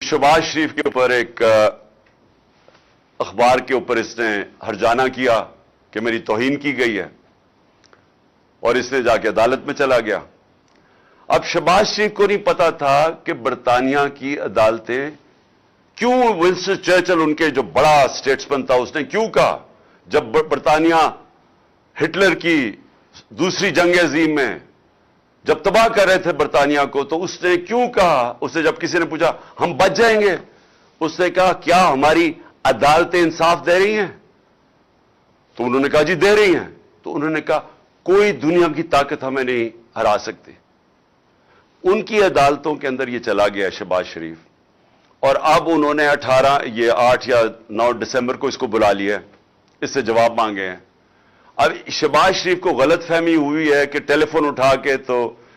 शहबाज शरीफ के ऊपर एक अखबार के ऊपर इसने हर्जाना किया कि मेरी तौहीन की गई है और इसने जाके अदालत में चला गया। अब शहबाज शरीफ को नहीं पता था कि बरतानिया की अदालतें क्यों, विंस्टन चर्चिल उनके जो बड़ा स्टेट्समैन था, उसने क्यों कहा जब बरतानिया हिटलर की दूसरी जंग अजीम में जब तबाह कर रहे थे बरतानिया को, तो उसने क्यों कहा, उससे जब किसी ने पूछा हम बच जाएंगे, उसने कहा क्या हमारी अदालतें इंसाफ दे रही हैं? तो उन्होंने कहा जी दे रही हैं। तो उन्होंने कहा कोई दुनिया की ताकत हमें नहीं हरा सकती। उनकी अदालतों के अंदर ये चला गया शहबाज शरीफ, और अब उन्होंने 8 या 9 दिसंबर को इसको बुला लिया, इससे जवाब मांगे हैं। अब शहबाज शरीफ को गलत फहमी हुई है कि टेलीफोन उठा के तो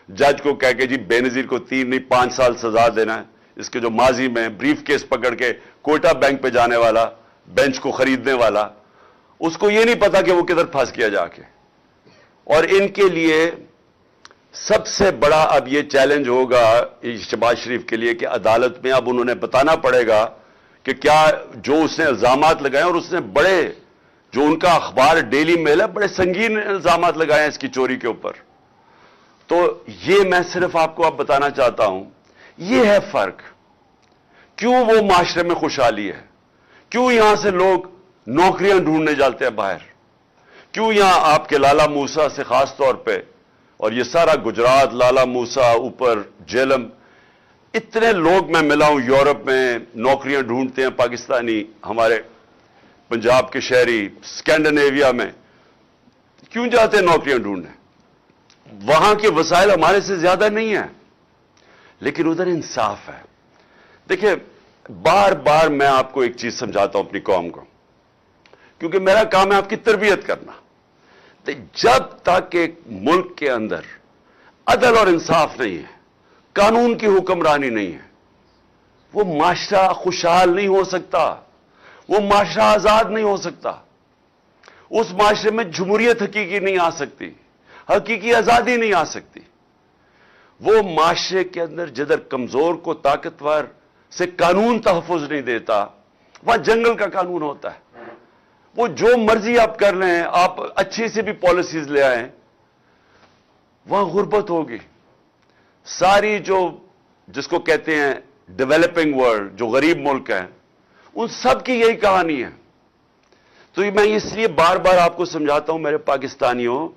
जज को कह के जी बेनजीर को 3 नहीं 5 साल सजा देना है। इसके जो माजी में ब्रीफ केस पकड़ के कोयटा बैंक पे जाने वाला, बेंच को खरीदने वाला, उसको यह नहीं पता कि वो किधर फंस गया जाके। और इनके लिए सबसे बड़ा अब ये चैलेंज होगा शहबाज शरीफ के लिए कि अदालत में अब उन्होंने बताना पड़ेगा कि क्या जो उसने इल्जामात लगाए, और उसने बड़े, जो उनका अखबार डेली मेल है, बड़े संगीन इल्जामात लगाए हैं इसकी चोरी के ऊपर। तो ये मैं सिर्फ आपको अब बताना चाहता हूं, ये है फर्क। क्यों वो माशरे में खुशहाली है, क्यों यहां से लोग नौकरियां ढूंढने जाते हैं बाहर, क्यों यहां आपके लाला मूसा से खास तौर पे, और ये सारा गुजरात, लाला मूसा, ऊपर जेलम, इतने लोग मैं मिला हूं यूरोप में नौकरियां ढूंढते हैं पाकिस्तानी, हमारे पंजाब के शहरी, स्कैंडिनेविया में क्यों जाते हैं नौकरियां ढूंढने? वहां के वसाइल हमारे से ज्यादा नहीं है, लेकिन उधर इंसाफ है। देखिए, बार बार मैं आपको एक चीज समझाता हूं अपनी कौम को, क्योंकि मेरा काम है आपकी तरबियत करना। तो जब तक एक मुल्क के अंदर अदल और इंसाफ नहीं है, कानून की हुक्मरानी नहीं है, वो माशरा खुशहाल नहीं हो सकता, वो माशरा आजाद नहीं हो सकता। उस माशरे में जमहूरियत हकीकी नहीं आ सकती, हकीकी आजादी नहीं आ सकती। वो माशरे के अंदर जिधर कमजोर को ताकतवर से कानून तहफ़्फ़ुज़ नहीं देता, वहां जंगल का कानून होता है। वो जो मर्जी आप कर लें, आप अच्छी से भी पॉलिसीज ले आए, वहां गुर्बत होगी। सारी जो जिसको कहते हैं डेवलपिंग वर्ल्ड, जो गरीब मुल्क हैं, उन सब की यही कहानी है। तो मैं इसलिए बार बार आपको समझाता हूं मेरे पाकिस्तानियों,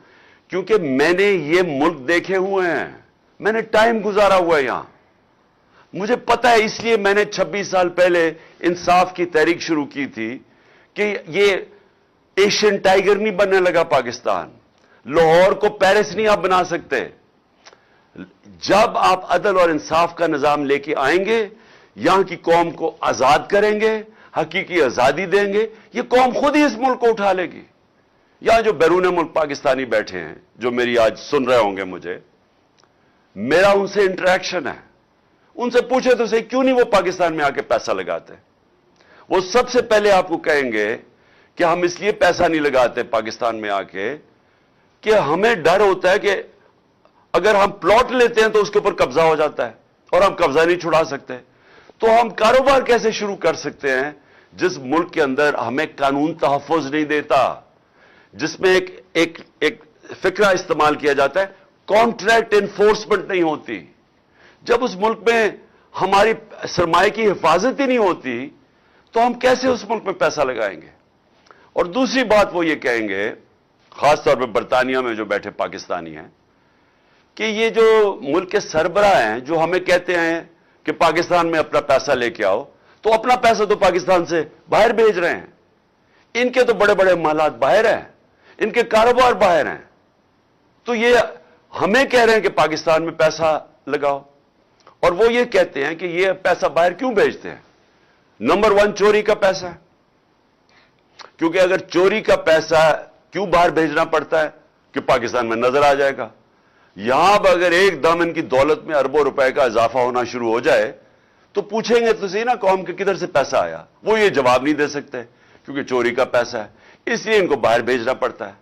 क्योंकि मैंने ये मुल्क देखे हुए हैं, मैंने टाइम गुजारा हुआ है यहां, मुझे पता है। इसलिए मैंने 26 साल पहले इंसाफ की तहरीक शुरू की थी कि ये एशियन टाइगर नहीं बनने लगा पाकिस्तान, लाहौर को पेरिस नहीं आप बना सकते। जब आप अदल और इंसाफ का निजाम लेके आएंगे, यहां की कौम को आजाद करेंगे, हकीकी आजादी देंगे, ये कौम खुद ही इस मुल्क को उठा लेगी। यहां जो बैरून मुल्क पाकिस्तानी बैठे हैं, जो मेरी आज सुन रहे होंगे, मुझे मेरा उनसे इंटरेक्शन है, उनसे पूछे तो सही क्यों नहीं वो पाकिस्तान में आके पैसा लगाते। वो सबसे पहले आपको कहेंगे कि हम इसलिए पैसा नहीं लगाते पाकिस्तान में आके कि हमें डर होता है कि अगर हम प्लॉट लेते हैं तो उसके ऊपर कब्जा हो जाता है और हम कब्जा नहीं छुड़ा सकते। तो हम कारोबार कैसे शुरू कर सकते हैं जिस मुल्क के अंदर हमें कानून तहफ़्फ़ुज़ नहीं देता, जिसमें एक फिक्रा इस्तेमाल किया जाता है, कॉन्ट्रैक्ट एनफोर्समेंट नहीं होती। जब उस मुल्क में हमारी सरमाए की हिफाजत ही नहीं होती, तो हम कैसे उस मुल्क में पैसा लगाएंगे? और दूसरी बात वो ये कहेंगे, खासतौर पर बरतानिया में जो बैठे पाकिस्तानी हैं, कि ये जो मुल्क के सरबराह हैं जो हमें कहते हैं कि पाकिस्तान में अपना पैसा लेके आओ, तो अपना पैसा तो पाकिस्तान से बाहर भेज रहे हैं। इनके तो बड़े बड़े मालात बाहर हैं, इनके कारोबार बाहर हैं, तो ये हमें कह रहे हैं कि पाकिस्तान में पैसा लगाओ। और वो ये कहते हैं कि ये पैसा बाहर क्यों भेजते हैं? नंबर 1 चोरी का पैसा है, क्योंकि अगर चोरी का पैसा क्यों बाहर भेजना पड़ता है कि पाकिस्तान में नजर आ जाएगा। यहां पर अगर एकदम इनकी दौलत में अरबों रुपए का इजाफा होना शुरू हो जाए, तो पूछेंगे तो सही ना कौम के किधर से पैसा आया? वो ये जवाब नहीं दे सकते क्योंकि चोरी का पैसा है, इसलिए इनको बाहर भेजना पड़ता है।